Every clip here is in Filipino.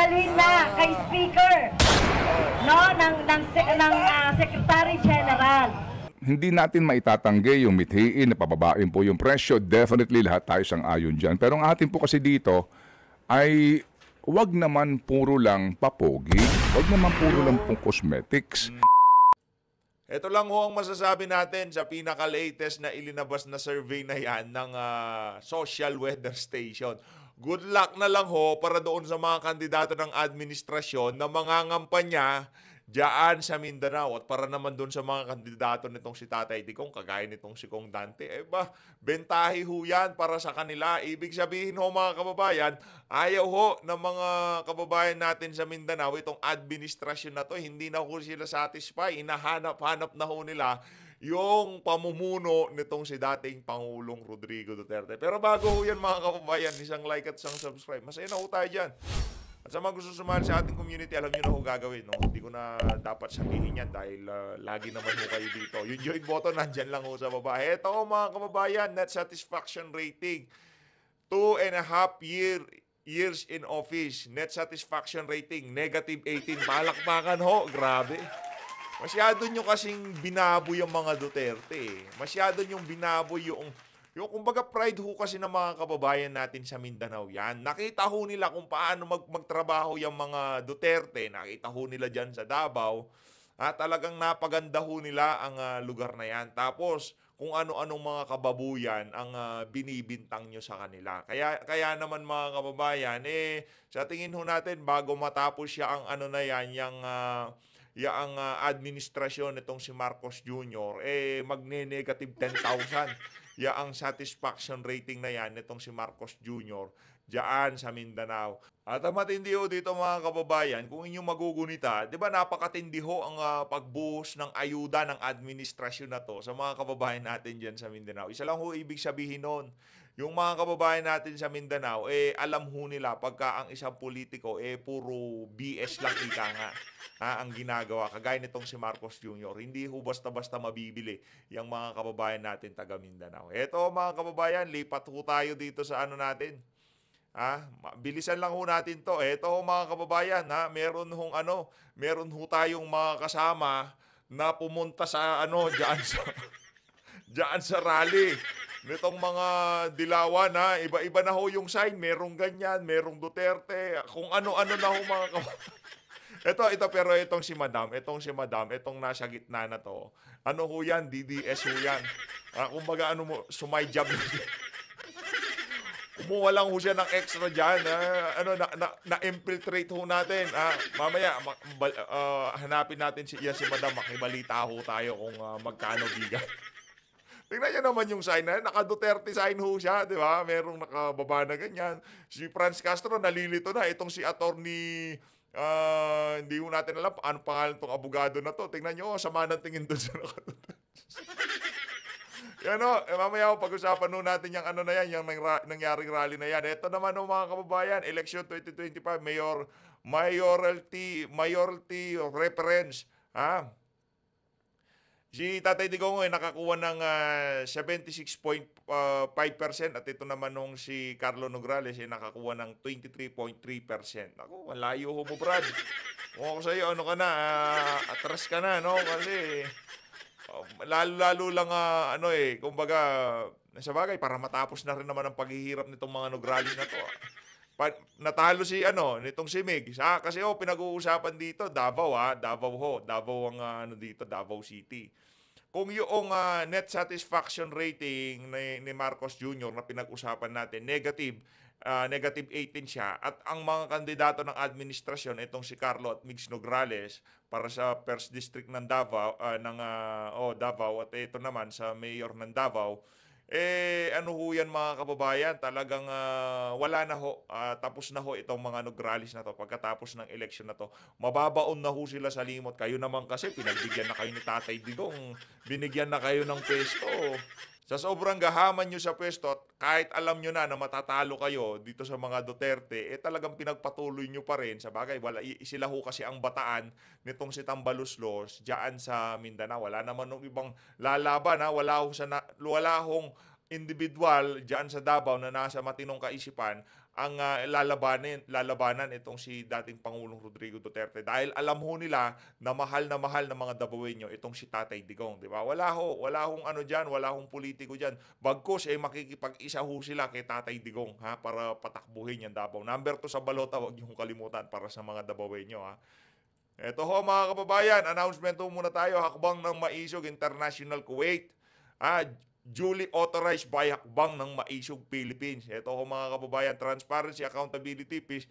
dadalhin na kay Speaker, no, ng Secretary General. Hindi natin maitatanggi yung mithiin na pababain po yung presyo. Definitely lahat tayo sang-ayon dyan. Pero ang atin po kasi dito ay wag naman puro lang papogi. Wag naman puro lang pong cosmetics. Ito lang ho ang masasabi natin sa pinaka-latest na ilinabas na survey na yan ng Social Weather Station. Good luck na lang ho para doon sa mga kandidato ng administrasyon na mangangampanya diyan sa Mindanao at para naman doon sa mga kandidato nitong si Tatay Digong, kagaya nitong si Kong Dante, bentahe ho yan para sa kanila. Ibig sabihin ho mga kababayan, ayaw ho ng mga kababayan natin sa Mindanao, itong administrasyon na to, hindi na ho sila satisfy, hinahanap-hanap na ho nila yung pamumuno nitong si dating Pangulong Rodrigo Duterte. Pero bago ho yan mga kababayan, isang like at isang subscribe. Masaya na ho tayo dyan. At sa mga gusto sumali sa ating community, alam nyo na ho gagawin. No? Hindi ko na dapat sabihin yan dahil lagi naman ho kayo dito. Yung join button, nandyan lang ho sa baba. Ito ho mga kababayan, net satisfaction rating. 2.5 years in office. Net satisfaction rating, negative 18. Palakpakan ho, grabe. Masyado nyo kasing binaboy yung mga Duterte. Masyado nyo binaboy yung kumbaga pride ho kasi ng mga kababayan natin sa Mindanao yan. Nakita ho nila kung paano magtrabaho yung mga Duterte. Nakita ho nila dyan sa Davao. Talagang napaganda ho nila ang lugar na yan. Tapos kung ano-anong mga kababuyan ang binibintang nyo sa kanila. Kaya naman mga kababayan, sa tingin ho natin bago matapos siya ang ano na yan, yung administrasyon nitong si Marcos Jr., magne-negative 10,000. Ang satisfaction rating na yan nitong si Marcos Jr. Diyan sa Mindanao. At ang matindi ho dito mga kababayan, kung inyong magugunita, di ba napakatindi ho ang pagbuhos ng ayuda ng administrasyon na to sa mga kababayan natin dyan sa Mindanao. Isa lang ho ibig sabihin nun. Yung mga kababayan natin sa Mindanao, alam ho nila pagka ang isang politiko, puro BS lang ika nga. Ang ginagawa, kagaya nitong si Marcos Jr., hindi ho basta-basta mabibili yung mga kababayan natin taga Mindanao. Eto mga kababayan, lipat ho tayo dito sa ano natin. Bilisan lang ho natin to. Eto ho mga kababayan, meron ho tayong mga kasama na pumunta sa diyan sa rally. Nitong mga dilawan iba-iba na ho yung sign, merong ganyan, merong Duterte, kung ano-ano na ho mga kababayan. Ito pero itong si Madam, itong nasa gitna na to. Ano ho yan? DDS ho yan. Kumbaga sumayjab na siya. Kumuha lang ho siya ng extra dyan. Na-infiltrate ho natin. Mamaya, hanapin natin si Madam. Makibalita ho tayo kung magkano biga. Tingnan nyo naman yung sign na naka-Duterte sign ho siya, di ba? Merong nakababa na ganyan. Si Franz Castro nalilito na. Itong si attorney... hindi ho natin alam ano pangalan itong abogado na to. Tingnan nyo, sama ng tingin doon sa yan o, mamaya pag-usapan ho natin yung ano na yan, yung nangyaring rally na yan. Ito naman o mga kababayan, election 2025, mayoralty reference. Si Tatay Digong nakakuha ng 76.5% at ito naman nung si Carlo Nograles nakakuha ng 23.3%. Ako, malayo ho mo, Brad. Kung ako sa'yo, ano ka na, atras ka na, no? Kasi lalo-lalo lang, kumbaga, sa bagay, para matapos na rin naman ang paghihirap nitong mga Nograles na to. Natalo nitong si Mig. Kasi pinag-uusapan dito, Davao ang dito, Davao City. Kung yung net satisfaction rating ni Marcos Jr. na pinag-usapan natin, negative 18 siya. At ang mga kandidato ng administrasyon, itong si Carlo at Migs Nograles, para sa First District ng Davao, Davao, at ito naman sa Mayor ng Davao, ano ho yan mga kababayan, talagang wala na ho, tapos na ho itong mga Nograles na to. Pagkatapos ng election na to, mababaon na ho sila sa limot. Kayo naman kasi, pinagbigyan na kayo ni Tatay Digong, binigyan na kayo ng pwesto. Sa sobrang gahaman nyo sa pwesto, at kahit alam nyo na matatalo kayo dito sa mga Duterte, talagang pinagpatuloy nyo pa rin. Sa bagay, sila ho kasi ang bataan nitong si Tambaluslos diyan sa Mindanao. Wala naman ng ibang lalaban. Wala hong individual diyan sa Davao na nasa matinong kaisipan lalabanan itong si dating Pangulong Rodrigo Duterte dahil alam ho nila na mahal ng mga Dabawenyo itong si Tatay Digong, di ba? Wala hong ano diyan, wala hong politiko diyan. Bagkus makikipag-isa ho sila kay Tatay Digong para patakbuhin yung Davao. Number 2 sa balota, wag niyo kalimutan para sa mga Dabawenyo Ito ho mga kababayan, announcement ho muna tayo, hakbang ng Maisog International Kuwait. Duly authorized by hakbang ng Maisog Philippines. Ito ho mga kababayan, Transparency, Accountability, Peace,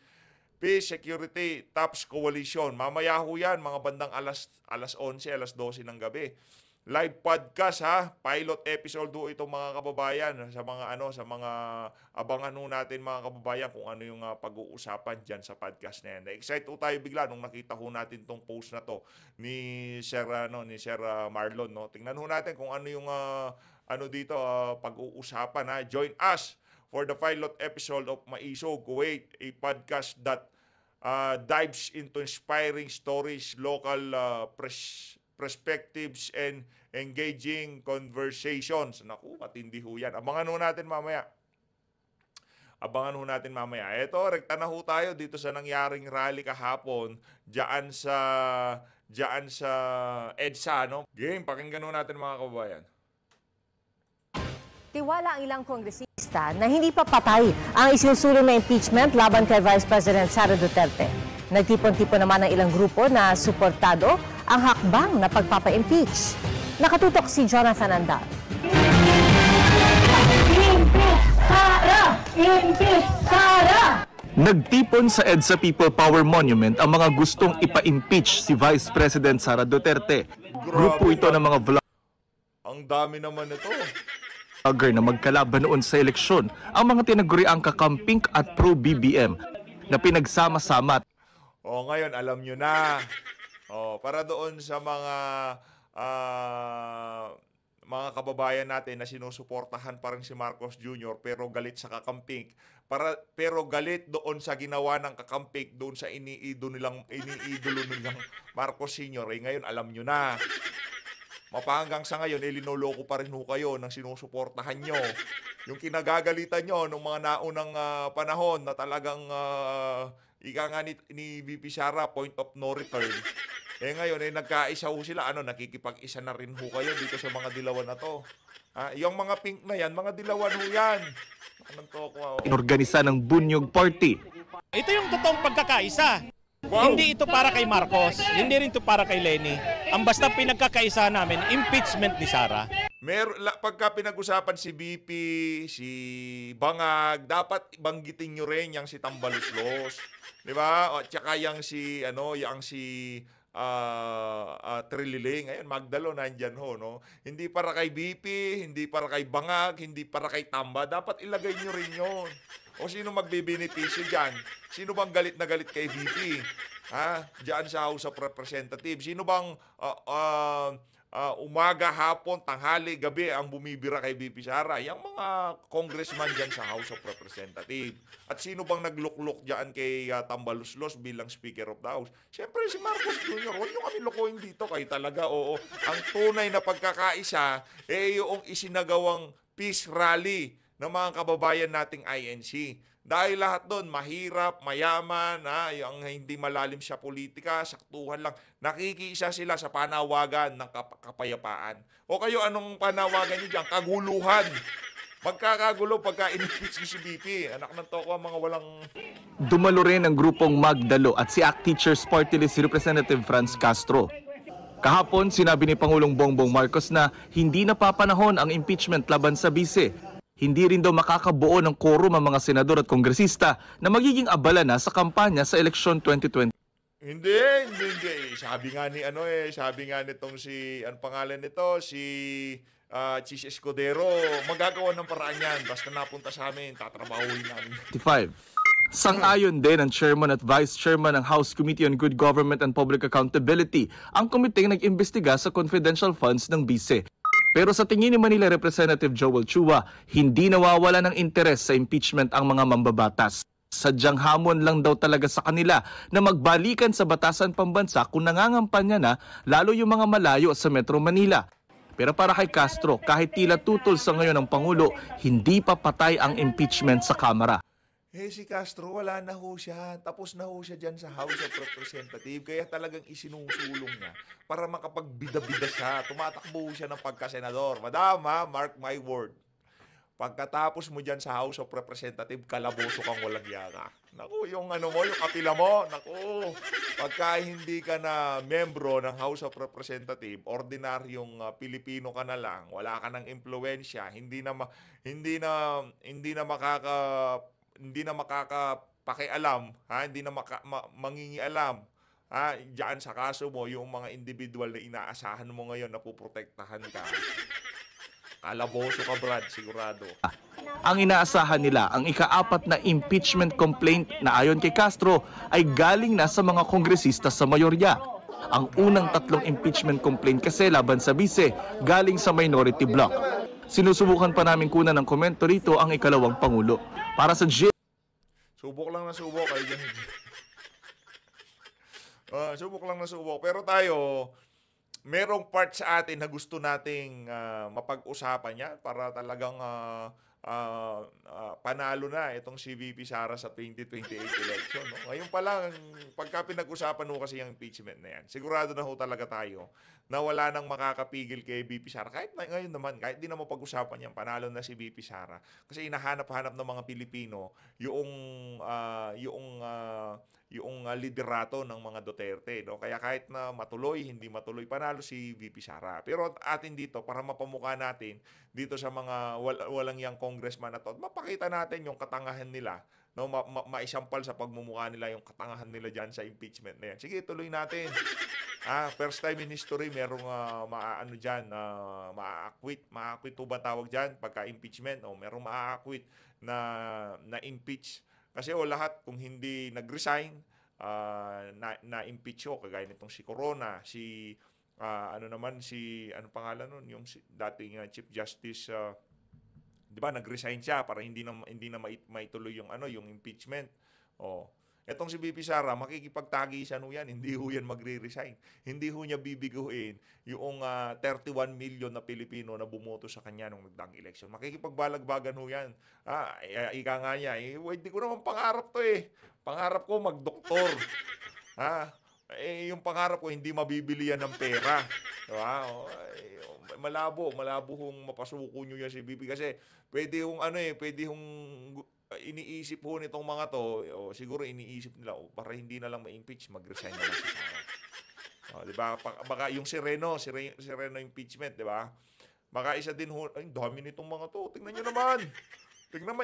Security, TAPS Coalition. Mamaya ho yan, mga bandang alas 11, alas 12 ng gabi. Live podcast pilot episode ho ito mga kababayan sa mga abangan ho natin mga kababayan kung ano yung pag-uusapan diyan sa podcast na yan. Na-excite ho tayo bigla nung nakita ho natin tong post na to ni Sir Marlon Tingnan ho natin kung ano yung dito pag-uusapan Join us for the pilot episode of Maisog Kuwait, a podcast that dives into inspiring stories, local perspectives and engaging conversations. Naku, matindi ho yan. Abangan ho natin mamaya. Ito, rekta na ho tayo dito sa nangyaring rally kahapon diyan sa EDSA, Game, pakinggan ho natin mga kababayan. Tiwala ang ilang kongresista na hindi pa patay ang isinusulong na impeachment laban kay Vice President Sara Duterte. Nagtipon-tipon naman ang ilang grupo na suportado ang hakbang na pagpapa-impeach. Nakatutok si Jonathan Andal. Impeach Sara! Impeach Sara! Nagtipon sa EDSA People Power Monument ang mga gustong ipa-impeach si Vice President Sara Duterte. Grupo ito ng mga vlogger. Ang dami naman ito. Na magkalaban noon sa eleksyon ang mga tinaguriang kakamping at pro-BBM na pinagsama-sama. Ngayon alam nyo na. Para doon sa mga kababayan natin na sinusuportahan pa rin si Marcos Jr. pero galit sa kakamping. Pero galit doon sa ginawa ng kakamping, doon sa iniidolo nilang Marcos Sr. Ngayon alam nyo na. Mapahanggang sa ngayon, linoloko pa rin ho kayo ng sinusuportahan nyo. Yung kinagagalitan nyo nung mga naunang panahon na talagang ika nga ni VP Sara, point of no return. Ngayon, nagkaisa ho sila. Nakikipag-isa na rin ho kayo dito sa mga dilawan na to. Yung mga pink na yan, mga dilawan ho yan. Inorganisa ng Bunyog Party. Ito yung totoong pagkakaisa. Wow. Hindi ito para kay Marcos, hindi rin ito para kay Lenny. Ang basta pinagkakaisa namin, impeachment ni Sara. Pagka pinag-usapan si BP, si Bangag, dapat banggitin nyo rin yung si Tambaluslos. Di ba? At saka yung si Trililing. Ngayon, Magdalo nandyan ho. Hindi para kay BP, hindi para kay Bangag, hindi para kay Tamba. Dapat ilagay nyo rin yun. O sino magbibenepisyo dyan? Sino bang galit na galit kay VP? Diyan sa House of Representatives. Sino bang umaga, hapon, tanghali, gabi ang bumibira kay VP Sara? Yung mga congressman dyan sa House of Representatives. At sino bang naglukluk dyan kay Tambaluslos bilang Speaker of the House? Siyempre si Marcos Jr. Huwag nyo kami lukuhin dito. Kayo talaga, oo. Ang tunay na pagkakaisa, yung isinagawang peace rally ng mga kababayan nating INC. Dahil lahat doon, mahirap, mayaman, yung hindi malalim sa politika, saktuhan lang. Nakikiisa sila sa panawagan ng kapayapaan. O kayo, anong panawagan nyo dyan? Kaguluhan. Magkakagulo pagka in-impeach si BP. Anak ng toko, mga walang... Dumalo rin ang grupong Magdalo at si ACT Teachers Party List si Representative Franz Castro. Kahapon, sinabi ni Pangulong Bongbong Marcos na hindi napapanahon ang impeachment laban sa bise. Hindi rin daw makakabuo ng quorum ang mga senador at kongresista na magiging abala na sa kampanya sa eleksyon 2020. Hindi. Sabi nga nitong si, pangalan nito? Si Chis Escudero, magagawa ng paraan yan. Basta napunta sa amin, tatrabahuin namin. 55. Sang-ayon din ang Chairman at Vice Chairman ng House Committee on Good Government and Public Accountability, ang komiteng nag-imbestiga sa confidential funds ng BISE. Pero sa tingin ni Manila Representative Joel Chua, hindi nawawala ng interes sa impeachment ang mga mambabatas. Sadyang hamon lang daw talaga sa kanila na magbalikan sa batasan pambansa kung nangangampanya na lalo yung mga malayo sa Metro Manila. Pero para kay Castro, kahit tila tutol sa ngayon ng Pangulo, hindi pa patay ang impeachment sa Kamara. Si Castro, wala na ho siya. Tapos na ho siya dyan sa House of Representatives. Kaya talagang isinusulong niya para makapagbida-bida siya. Tumatakbo siya ng pagkasenador. Madam, mark my word. Pagkatapos mo dyan sa House of Representatives, kalaboso kang walang yaka. Naku, yung yung kapila mo, naku, pagka hindi ka na membro ng House of Representatives, ordinaryong Pilipino ka na lang, wala ka ng impluwensya, hindi na makakapakialam, hindi na mangingialam. Diyan sa kaso mo, yung mga individual na inaasahan mo ngayon na puprotektahan ka. Kalaboso ka, Brad, sigurado. Ang inaasahan nila, ang ika-4 na impeachment complaint na ayon kay Castro ay galing na sa mga kongresista sa mayorya. Ang unang 3 impeachment complaint kasi laban sa bise, galing sa minority bloc. Sinusubukan pa namin kunan ng komento rito ang ikalawang Pangulo. Para sa Subok lang na subok kayo dyan. Subok lang na subok. Pero tayo, merong part sa atin na gusto nating mapag-usapan yan para talagang panalo na itong si VP Sara sa 2028 election. No? Ngayon pa lang, pagka pinag-usapan mo kasi yung impeachment na yan, sigurado na ho talaga tayo na wala nang makakapigil kay VP Sara. Kahit ngayon naman, kahit di na mo pag-usapan yan, panalo na si VP Sara. Kasi hinahanap-hanap ng mga Pilipino yung liderato ng mga Duterte. No? Kaya kahit na matuloy, hindi matuloy, panalo si VP Sara. Pero atin dito, para mapamukha natin dito sa mga walang yang congressman na to, mapakita natin yung katangahan nila. No? Maisampal sa pagmumukha nila yung katangahan nila dyan sa impeachment na yan. Sige, tuloy natin. First time in history, merong ma-acquit. Ma-acquit po ba tawag dyan? Pagka-impeachment, merong ma-acquit na impeach. Kasi lahat, kung hindi nag-resign, na-impeach kagaya nitong si Corona, anong pangalan nun? Yung dating Chief Justice, di ba, nag-resign siya para hindi na maituloy yung impeachment. Etong si VP Sara, makikipagtagi siya yan, hindi ho yan magre-resign. Hindi ho niya bibiguin yung 31 million na Pilipino na bumoto sa kanya nung nagdaang election. Makikipagbalagbagan ho yan. Ika nga niya, hindi ko naman pangarap to eh. Pangarap ko magdoktor. Yung pangarap ko, hindi mabibili yan ng pera. Diba? Malabo hong mapasuko nyo yan si VP kasi pwede hong iniisip ho nitong mga to, siguro iniisip nila, para hindi na lang ma-impeach, mag-resign na lang si Sara. Diba? Baka yung Sereno impeachment, diba? Baka isa din ho, ay, dami nitong mga to. Tingnan nyo naman.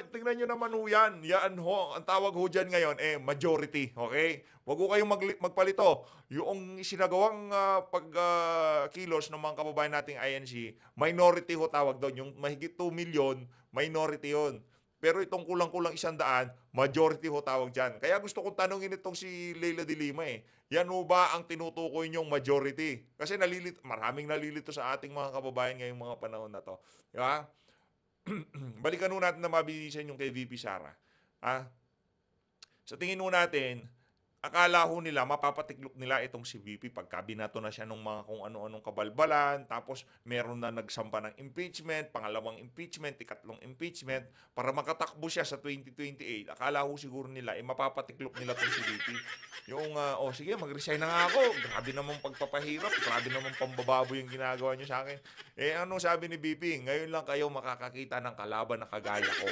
Tingnan nyo naman ho yan. Yan ho, ang tawag ho dyan ngayon, majority. Okay? Huwag ho kayong magpalito. Yung sinagawang pagkilos ng mga kababayan nating INC, minority ho tawag doon. Yung mahigit 2 million, minority yun. Pero itong kulang-kulang 100, majority ho tawag dyan. Kaya gusto kong tanongin itong si Leila de Lima Yan ho ba ang tinutukoy niyong majority? Kasi maraming nalilito sa ating mga kababayan ngayong mga panahon na to. Diba? Balikan ho natin na mabilisan yung kay VP Sara. Sa tingin ho natin, akala ho nila, mapapatiklop nila itong si VP pagka binato na siya ng mga kung ano-anong kabalbalan, tapos meron na nagsampa ng impeachment, pangalawang impeachment, ikatlong impeachment, para makatakbo siya sa 2028. Akala ho siguro nila, mapapatiklop nila itong si VP. Yung, sige, mag-resign na nga ako. Grabe naman pagpapahirap, grabe naman pambababo yung ginagawa niyo sa akin. Ano sabi ni VP? Ngayon lang kayo makakakita ng kalaban na kagaya ko.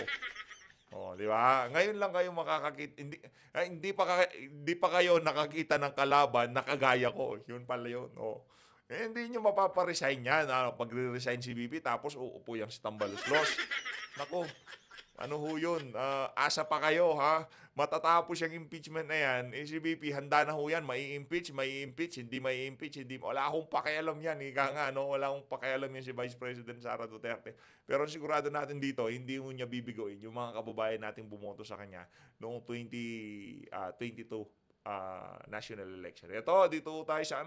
Di ba? Ngayon lang kayo makakakita, hindi pa kayo nakakita ng kalaban na kagaya ko. Yun pala yun. Hindi nyo mapaparesign yan. Pag-resign si VP, tapos uupo yung si Tambaluslos. Naku, ano ho yun? Asa pa kayo, ha? Matatapos yung impeachment na yan, si VP, handa na ho yan, mai-impeach, hindi mai-impeach, hindi. Wala akong pakialam yan. Ika nga, Wala akong pakialam yan si Vice President Sara Duterte. Pero sigurado natin dito, hindi mo niya bibigoin yung mga kababayan nating bumoto sa kanya noong 2022 national election. Ito, dito tayo sa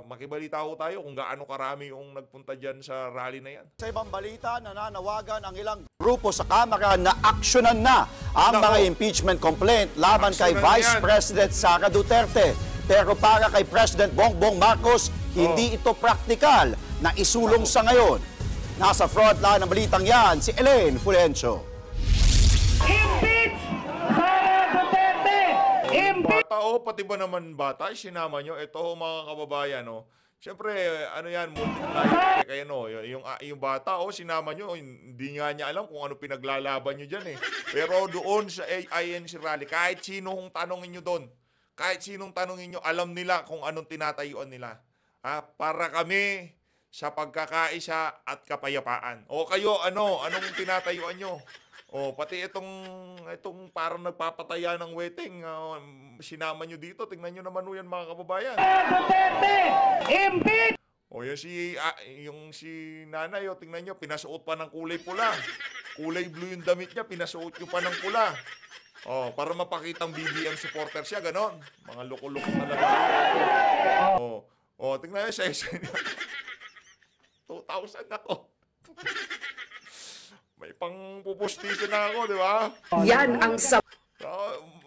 makibalita ho tayo kung gaano karami yung nagpunta dyan sa rally na yan. Sa ibang balita, nananawagan ang ilang grupo sa Kamara na aksyonan na ang mga impeachment complaint laban kay Vice President Sara Duterte. Pero para kay President Bongbong Marcos, hindi ito praktikal na isulong sa ngayon. Nasa frontline ng balitang yan, si Elaine Fulencio. Impeach pati ba naman bata, sinama nyo. Ito ho, mga kababayan, no. Siyempre, ano yan, multiplier kayo, no. Yung bata, sinama nyo, hindi nga niya alam kung ano pinaglalaban nyo dyan, eh. Pero doon sa INC rally, kahit sinong tanongin nyo doon, kahit sinong tanongin nyo, alam nila kung anong tinatayuan nila. Para kami sa pagkakaisa at kapayapaan. O kayo, anong tinatayuan nyo? O pati itong parang nagpapataya ng wedding, sinama nyo dito. Tingnan nyo naman yan, mga kababayan. O yan si nanay, tingnan nyo, pinasuot pa ng kulay pula. Kulay blue yung damit niya, pinasuot nyo pa ng pula. Para mapakitang BBM supporter siya, ganon. Mga loko-loko talaga. Tingnan nyo sa niya. 2,000 ako. May pang pupustiso na ako, di ba? Yan ang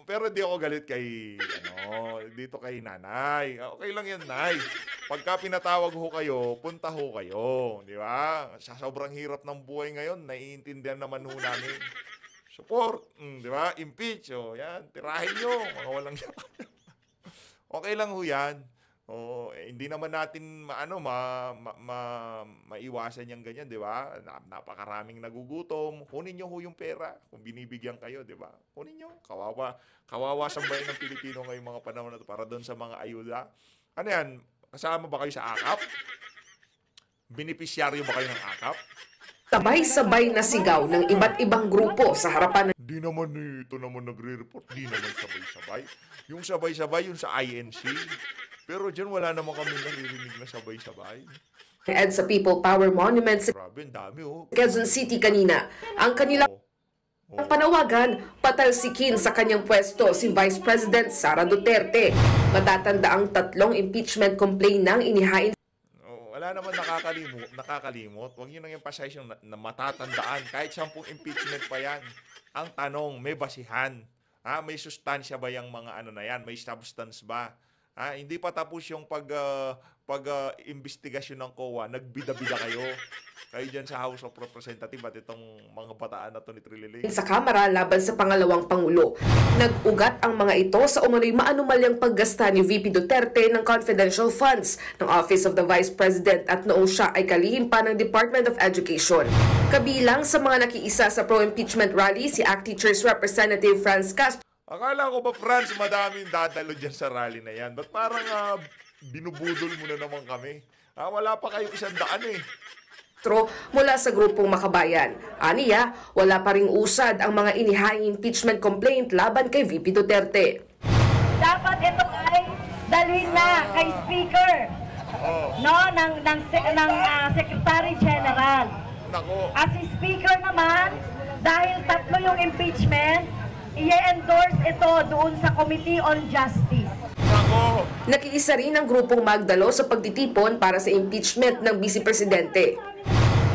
pero di ako galit dito kay nanay. Okay lang yan, nay. Pagka pinatawag ho kayo, punta ho kayo, di ba? Sa sobrang hirap ng buhay ngayon, naiintindihan naman ho namin. Support, di ba? Impeach, yan, tirahin nyo, mga walang okay lang ho yan. Hindi naman natin maiwasan yung ganyan, di ba? Napakaraming nagugutom. Kunin nyo ho yung pera kung binibigyan kayo, di ba? Kunin nyo. Kawawa sa bayan ng Pilipino ngayong mga panahon na to para doon sa mga ayuda. Ano yan? Kasama ba kayo sa AKAP? Benepisyaryo ba kayo ng AKAP? sabay-sabay na sigaw ng iba't ibang grupo sa harapan ng Di naman ito naman nagre-report. Di naman sabay-sabay. Yung sabay-sabay, yung sa INC. Pero dyan wala naman kami naririnig na sabay-sabay. EDSA People Power Monument sa Grabe, ang dami Quezon City kanina. Ang kanilang panawagan, patalsikin sa kanyang pwesto si Vice President Sara Duterte. Matatanda ang 3 impeachment complaint nang inihain. Wala naman nakakalimot. Huwag nyo nang emphasize yung na matatandaan. Kahit 10 impeachment pa yan. Ang tanong, may basihan. May sustansya ba yung mga na yan? May substance ba? Hindi pa tapos yung pag-investigasyon ng COA, nagbida-bida kayo. Kayo dyan sa House of Representatives at itong mga bataan na to ni Trililing. Sa Kamara laban sa pangalawang Pangulo. Nag-ugat ang mga ito sa umano'y maanumalyang paggasta ni VP Duterte ng confidential funds ng Office of the Vice President at noong siya ay kalihim pa ng Department of Education. Kabilang sa mga nakiisa sa pro-impeachment rally si ACT Teachers Representative Franz Castro. Akala ko ba, Franz, madaming dadalo dyan sa rally na yan? Ba't parang binubudol mo na naman kami? Wala pa kayo 100 eh. Mula sa grupong Makabayan. Aniya, wala pa ring usad ang mga inihaing impeachment complaint laban kay VP Duterte. Dapat ito ay dalhin na kay Speaker ng Secretary General. At si Speaker naman, dahil 3 yung impeachment, i-endorse ito doon sa Committee on Justice. Nakiisa rin ang grupong Magdalo sa pagtitipon para sa impeachment ng Vice Presidente.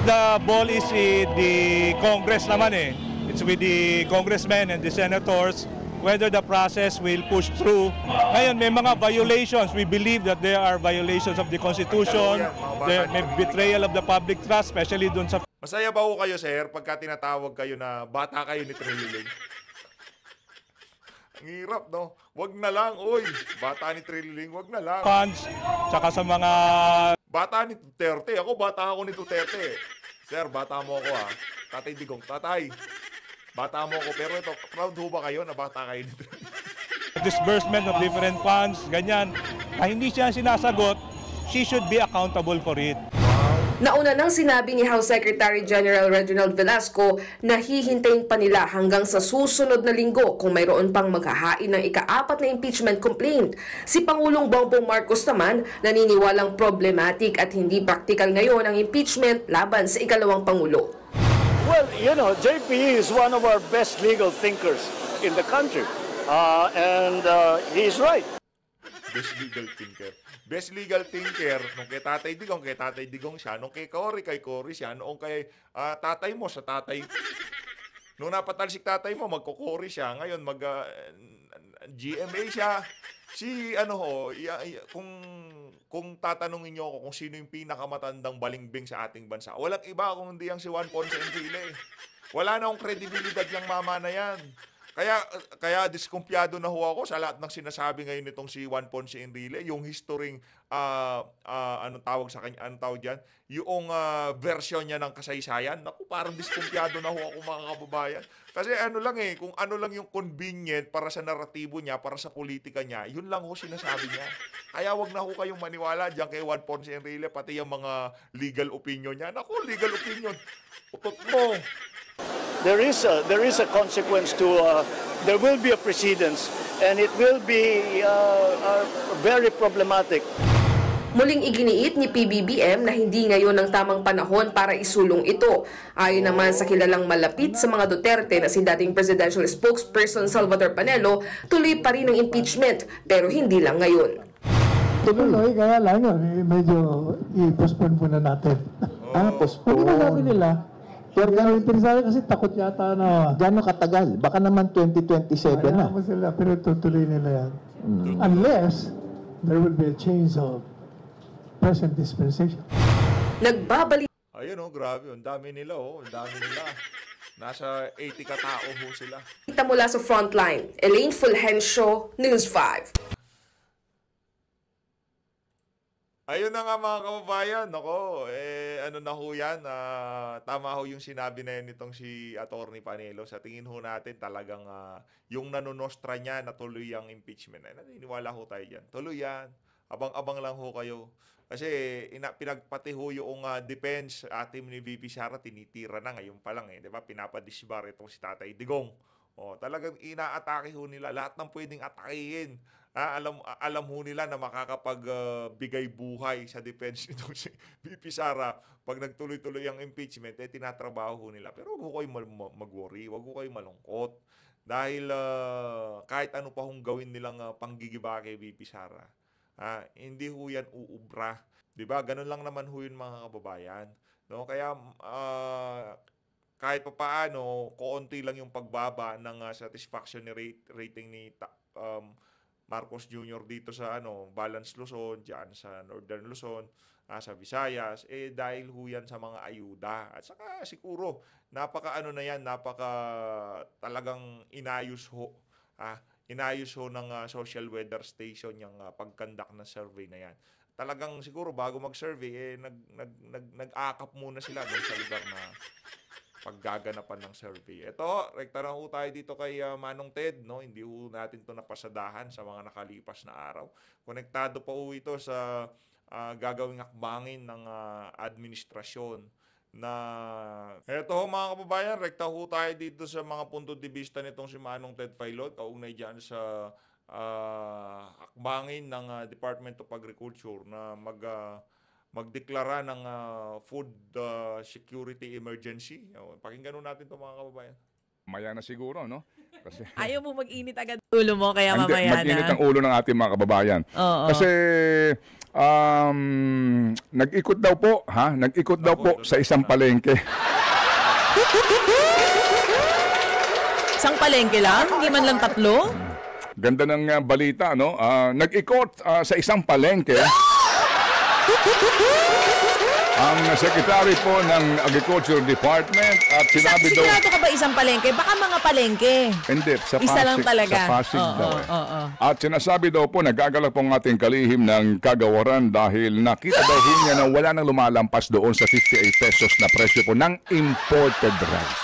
The ball is with the Congress naman eh. It's with the congressmen and the senators whether the process will push through. Ngayon may mga violations. We believe that there are violations of the Constitution. There may betrayal of the public trust, especially dun sa... Masaya ba ho kayo, sir, pagka tinatawag kayo na bata kayo ni Trililing? Ang hirap, no? Wag na lang, oy. Bata ni Trililing, wag na lang. Funds, tsaka sa mga... Bata ni Duterte. Bata ako ni Duterte. Sir, bata mo ako Tatay Digong, tatay. Bata mo ako. Pero ito, proud ho ba kayo na bata kayo ni Trililing? Disbursement of different funds, ganyan. Hindi siya sinasagot, she should be accountable for it. Nauna nang sinabi ni House Secretary General Reginald Velasco na hihintayin pa nila hanggang sa susunod na linggo kung mayroon pang maghahain ng ika-4 na impeachment complaint. Si Pangulong Bongbong Marcos naman naniniwalang problematic at hindi practical ngayon ang impeachment laban sa ikalawang Pangulo. Well, JP is one of our best legal thinkers in the country. And he is right. Best legal thinker. Best legal thinker, nung kay Tatay Digong siya. Nung kay Cory siya. Nung kay tatay mo, sa tatay. Nung napatalsik tatay mo, magko-Cory siya. Ngayon, GMA siya. Kung tatanungin niyo ako kung sino yung pinakamatandang balimbing sa ating bansa, walang iba kung hindi ang si Juan Ponce Enrile. Wala na akong kredibilidad yung mama na yan. Kaya diskumpiyado na ho ako sa lahat ng sinasabi ngayon nitong si Juan Ponce Enrile, yung historyng anong tawag diyan? Yung version niya ng kasaysayan. Naku, parang diskumpiyado na ho ako, mga kababayan. Kasi kung ano lang yung convenient para sa naratibo niya, para sa politika niya, yun lang ho sinasabi niya. Kaya wag na ho kayong maniwala diyan kay Juan Ponce Enrile, pati yung mga legal opinion niya. Naku, legal opinion. Utot mo. There is a consequence to, there will be a precedence, and it will be very problematic. Muling iginiit ni PBBM na hindi ngayon ang tamang panahon para isulong ito. Ayon naman sa kilalang malapit sa mga Duterte na si dating presidential spokesperson Salvador Panelo, tuloy pa rin ang impeachment pero hindi lang ngayon. Tuloy, kaya lang yun, medyo i-postpone muna natin. Postpone? Hindi sabi nila. Pero gano'ng interesado kasi takot yata na... Gano'ng katagal? Baka naman 2027 na. Sila, pero tutuloy nila yan. Unless there will be a change of present dispensation. Nagbabalik. Ayun grabe. Ang dami nila Ang dami nila. Nasa 80 katao ho sila. Kita mula sa Frontline, Elaine Fulgencio, News 5. Ayun na nga, mga kababayan, ano na ho yan, tama ho yung sinabi na yan nitong si Atty. Panelo. Sa tingin ho natin talagang yung nanonostra niya na tuloy ang impeachment. Naniniwala ho tayo dyan. Tuloy yan. Abang-abang lang ho kayo. Kasi pinagpati ho yung defense team ni VP Sara, tinitira na ngayon pa lang diba? Pinapadisbar itong si Tatay Digong. Talagang inaatake ho nila lahat ng pwedeng atakihin. Alam ho nila na makakapagbigay buhay sa defense nitong si VP Sara pag nagtuloy-tuloy ang impeachment, tinatrabaho ho nila. Pero huwag ko kayo mag-worry, huwag ko kayo malungkot. Dahil kahit ano pa hong gawin nilang panggigiba kay VP Sara, hindi ho yan uubra. Diba? Ganun lang naman ho yun, mga kababayan. No? Kaya kahit pa paano, koonti lang yung pagbaba ng satisfaction rating ni Marcos Jr. dito sa Balance Luzon, diyan sa Northern Luzon, sa Visayas, dahil ho yan sa mga ayuda. At saka siguro, napaka talagang inayos ho ng social weather station yung pag-conduct ng survey na yan. Talagang siguro bago mag-survey, nag-akap muna sila doon sa lugar na paggaganapan ng survey. Ito, rekta na ho tayo dito kay Manong Ted, no? Hindi ho natin ito napasadahan sa mga nakalipas na araw. Konektado pa ho ito sa gagawing akbangin ng administrasyon na eto ho, mga kababayan, rekta ho tayo dito sa mga punto de vista nitong si Manong Ted Filon, kaugnay dyan sa akbangin ng Department of Agriculture na magdeklara ng food security emergency. Pakinggan natin ito, mga kababayan. Mamaya na siguro, no? Kasi ayaw mo mag-init agad ulo mo, kaya mamaya na. Mag-init ang ulo ng ating mga kababayan. Kasi nag-ikot daw po, Nag-ikot daw po sa isang palengke. Isang palengke lang? Hindi man lang tatlo? Ganda ng balita, no? Nag-ikot sa isang palengke ang Secretary po ng Agriculture Department at sinabi daw... Sigurado ka ba isang palengke? Baka mga palengke. Hindi, sa isa lang talaga. Sa Pasig daw. At sinasabi daw po, nagagalak po ang ating kalihim ng kagawaran dahil nakita daw niya na wala nang lumalampas doon sa 58 pesos na presyo po ng imported rice.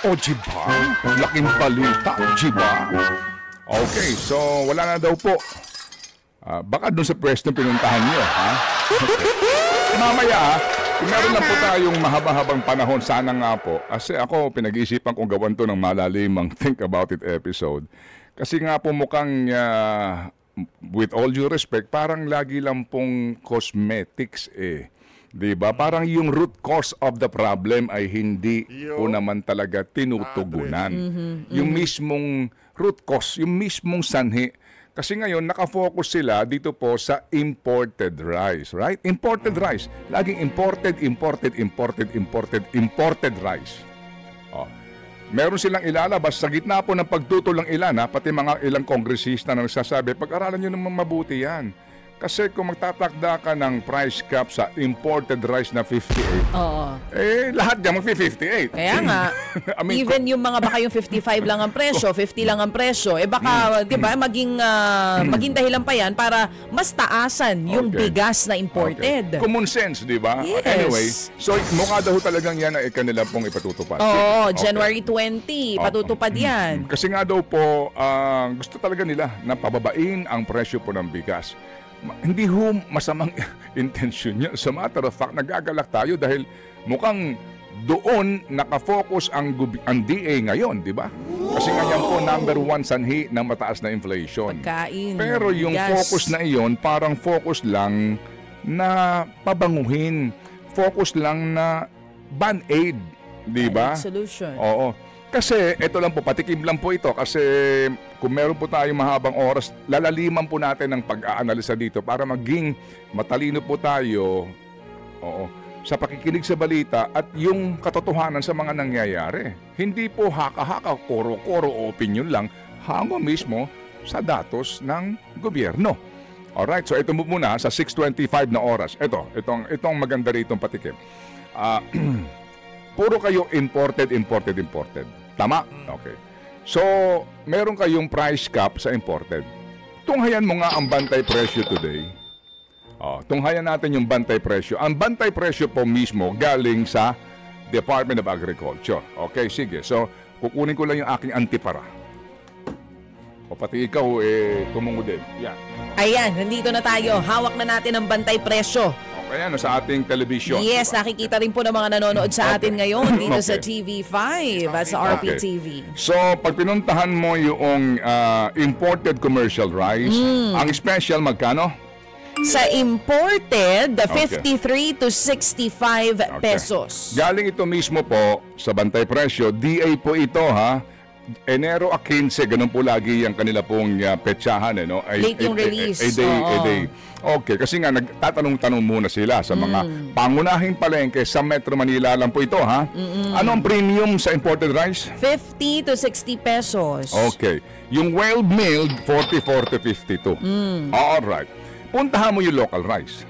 O, diba? Laking balita, diba? Okay, so wala na daw po. Baka doon sa pwesto pinuntahan nyo, Mamaya, meron lang po tayong mahaba-habang panahon. Sana nga po. Kasi ako, pinag-iisipan kong gawan to ng malalimang Think About It episode. Kasi nga po mukhang, with all due respect, parang lagi lang pong cosmetics Diba? Parang yung root cause of the problem ay hindi po naman talaga tinutugunan. Yung mismong root cause, yung mismong sanhi. Kasi ngayon, nakafocus sila dito po sa imported rice, right? Imported rice. Laging imported rice. Meron silang ilalabas sa gitna po ng pagtutol ng ilan, pati mga ilang kongresista na nagsasabi, pag-aralan nyo naman mabuti yan. Kasi kung magtatakda ka ng price cap sa imported rice na 58, lahat dyan mag-58. Kaya nga, I mean, even yung mga baka yung 55 lang ang presyo, 50 lang ang presyo, baka, di ba, maging dahilan pa yan para mas taasan yung bigas na imported. Common sense, di ba? Yes. Anyway, so mukha daw talagang yan ay kanila pong ipatutupad. Oo, January 20, patutupad yan. Kasi nga daw po, gusto talaga nila na pababain ang presyo po ng bigas. Hindi ho masamang intention niya. Sa matter of fact, nagagalak tayo dahil mukhang doon nakafocus ang DA ngayon, di ba? Kasi nga yan po number 1 sanhi ng mataas na inflation. Pagkain, pero yung focus na iyon, parang focus lang na pabanguhin. Focus lang na band-aid, di ba? Solution. Oo. Kasi ito lang po, patikim lang po ito kasi kung meron po tayong mahabang oras, lalaliman po natin ang pag-aanalisa dito para maging matalino po tayo sa pakikinig sa balita at yung katotohanan sa mga nangyayari. Hindi po haka-haka, koro-koro o opinion lang, hango mismo sa datos ng gobyerno. Alright, so ito muna sa 6:25 na oras. Itong maganda rito patikim. Puro kayo imported. Tama? Okay. So, meron kayong price cap sa imported. Tunghayan mo nga ang bantay presyo today. Tunghayan natin yung bantay presyo. Ang bantay presyo po mismo galing sa Department of Agriculture. Okay, sige. So, kukunin ko lang yung aking antipara. O pati ikaw, tumungo din. Yan. Ayan, nandito na tayo. Hawak na natin ang bantay presyo. Kaya sa ating television. Yes, diba? Nakikita rin po ng mga nanonood sa atin ngayon dito sa TV5 at sa RPTV. So, pag pinuntahan mo yung imported commercial rice, ang special magkano? Sa imported, 53 to 65 pesos. Galing ito mismo po sa bantay presyo. DA po ito ha. Enero a 15, ganun po lagi yung kanila pong petsahan. No? Late yung release. A day. Okay, kasi nga nagtatanong-tanong muna sila sa mga pangunahing palengke sa Metro Manila lang po ito, ha? Ano ang premium sa imported rice? 50 to 60 pesos. Okay. Yung well-milled, 44 to 52. Alright. Puntahan mo yung local rice.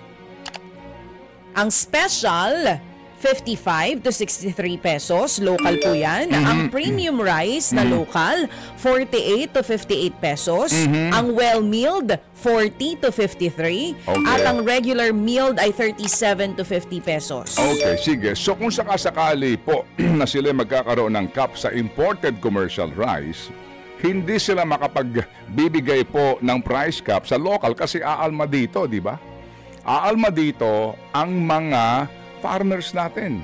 Ang special, 55 to 63 pesos. Local po yan. Ang premium rice na local, 48 to 58 pesos. Ang well-milled, 40 to 53. At ang regular milled ay 37 to 50 pesos. Okay, sige. So kung sakasakali po na sila magkakaroon ng cap sa imported commercial rice, hindi sila makapagbibigay po ng price cap sa local kasi aalma dito, di ba? Aalma dito ang mga farmers natin.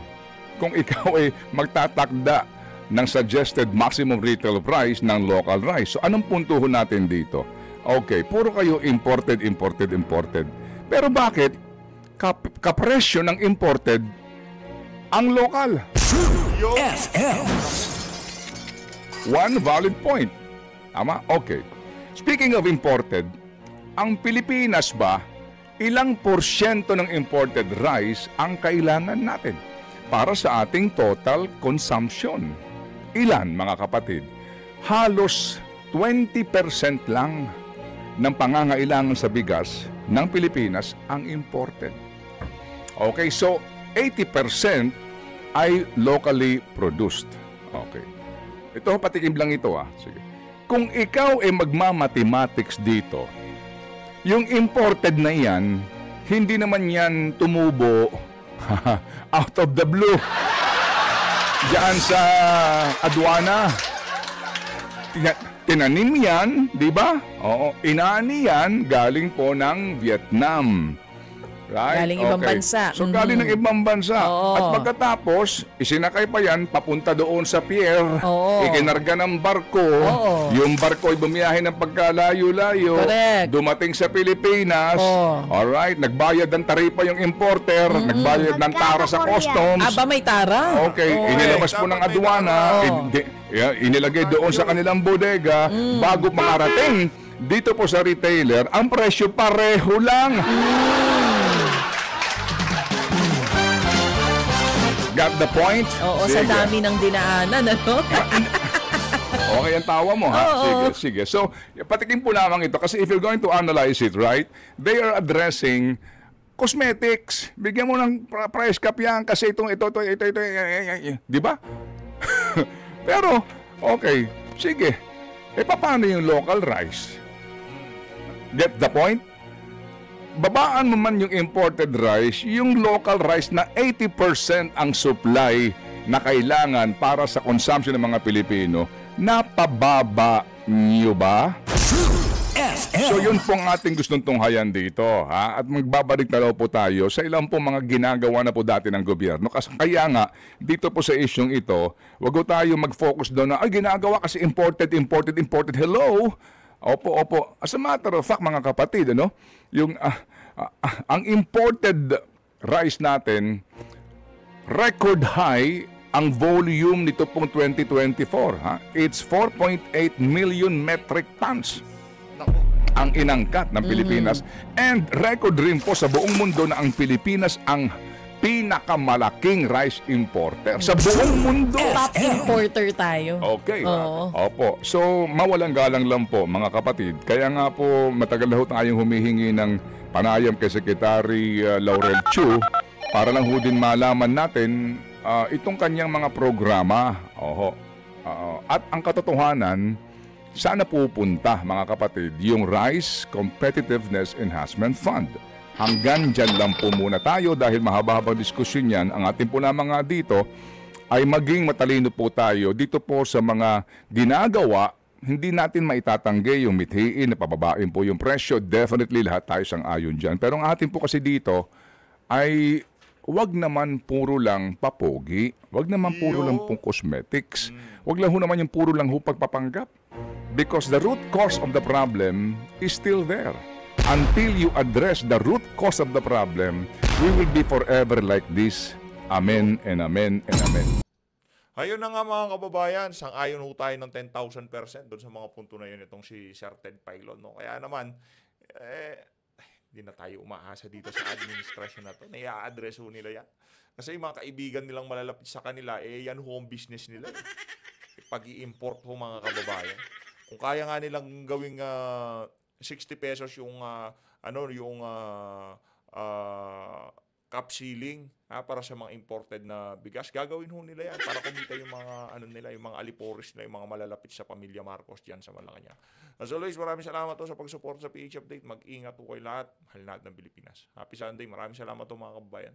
Kung ikaw ay magtatakda ng suggested maximum retail price ng local rice. So anong puntuhan natin dito? Okay, puro kayo imported. Pero bakit kapresyo ng imported ang local? FM. One valid point. Tama? Okay. Speaking of imported, ang Pilipinas ba, ilang porsyento ng imported rice ang kailangan natin para sa ating total consumption? Ilan, mga kapatid? Halos 20% lang ng pangangailangan sa bigas ng Pilipinas ang imported. Okay, so 80% ay locally produced. Okay. Ito, patikim lang ito Sige. Kung ikaw ay magmamathematics dito, yung imported na yan, hindi naman yan tumubo out of the blue. Diyan sa aduana. Tinanim yan, di ba? Oo, inaani yan galing po ng Vietnam. Right? Galing ibang bansa. So galing ng ibang bansa. At pagkatapos, isinakay pa yan papunta doon sa pier. Ikinarga ng barko. Yung barko ay bumiyahe ng pagkalayo-layo. Dumating sa Pilipinas. Alright, nagbayad ng taripa yung importer. Nagbayad ng tara sa customs. Aba, may tara? Okay, inilabas po ng aduana. Inilagay doon sa kanilang bodega. Bago makarating dito po sa retailer, ang presyo pareho lang. Got the point? Oo, sige. Sa dami ng dinaanan, ano? Okay ang tawa mo, ha? Sige. So, patikim po lamang ito. Kasi if you're going to analyze it, right, they are addressing cosmetics. Bigyan mo ng price cap yan kasi ito. Di ba? Pero, okay, sige. Paano yung local rice? Get the point? Babaan mo man yung imported rice, yung local rice na 80% ang supply na kailangan para sa consumption ng mga Pilipino, napababa niyo ba? So yun po ang ating gustong tunghayan dito, ha? At magbabalik na po tayo sa ilang po mga ginagawa na po dati ng gobyerno. Kaya nga, dito po sa isyong ito, wag tayo mag-focus doon na, ay ginagawa kasi imported. Hello? Opo. As a matter of fact, mga kapatid, ano? Yung, ang imported rice natin, record high ang volume nito pong 2024. Ha? It's 4.8 million metric tons ang inangkat ng Pilipinas. And record rin po sa buong mundo na ang Pilipinas ang pinakamalaking rice importer sa buong mundo. Top importer tayo. Okay. Opo. So, mawalang galang lang po, mga kapatid. Kaya nga po, matagal na ho tayong humihingi ng panayam kay Secretary Laurel Chu para lang ho din malaman natin itong kanyang mga programa. At ang katotohanan, sana pupunta, mga kapatid, yung Rice Competitiveness Enhancement Fund. Hanggang dyan lang po muna tayo dahil mahaba-habang diskusyon yan. Ang ating po lamang nga dito ay maging matalino po tayo dito po sa mga ginagawa. Hindi natin maitatanggi yung mithiin na pababain po yung presyo. Definitely lahat tayo sang-ayon dyan. Pero ang ating po kasi dito ay wag naman puro lang papogi. Wag naman puro lang pong cosmetics. Wag lang ho naman yung puro lang ho pagpapanggap. Because the root cause of the problem is still there. Until you address the root cause of the problem, we will be forever like this. Amen and amen and amen. Ayun na nga mga kababayan, sang-ayon ho tayo ng 10,000% doon sa mga punto na yun itong si Sir Ted Pailon. No? Kaya naman, hindi na tayo umaasa dito sa administrasyon na to. Nai-address ho nila yan. Kasi yung mga kaibigan nilang malalapit sa kanila, yan ho ang business nila. Pag-i-import ho mga kababayan. Kung kaya nga nilang gawing 60 pesos yung cap ceiling para sa mga imported na bigas, gagawin ho nila yan para kumita yung mga yung mga aliporis na yung mga malalapit sa pamilya Marcos diyan sa Malacanang. As always, maraming salamat po sa pag-support sa PH Update. Mag-ingat po kayo lahat. Mahal natin ng Pilipinas. Happy Sunday. Maraming salamat po mga kababayan.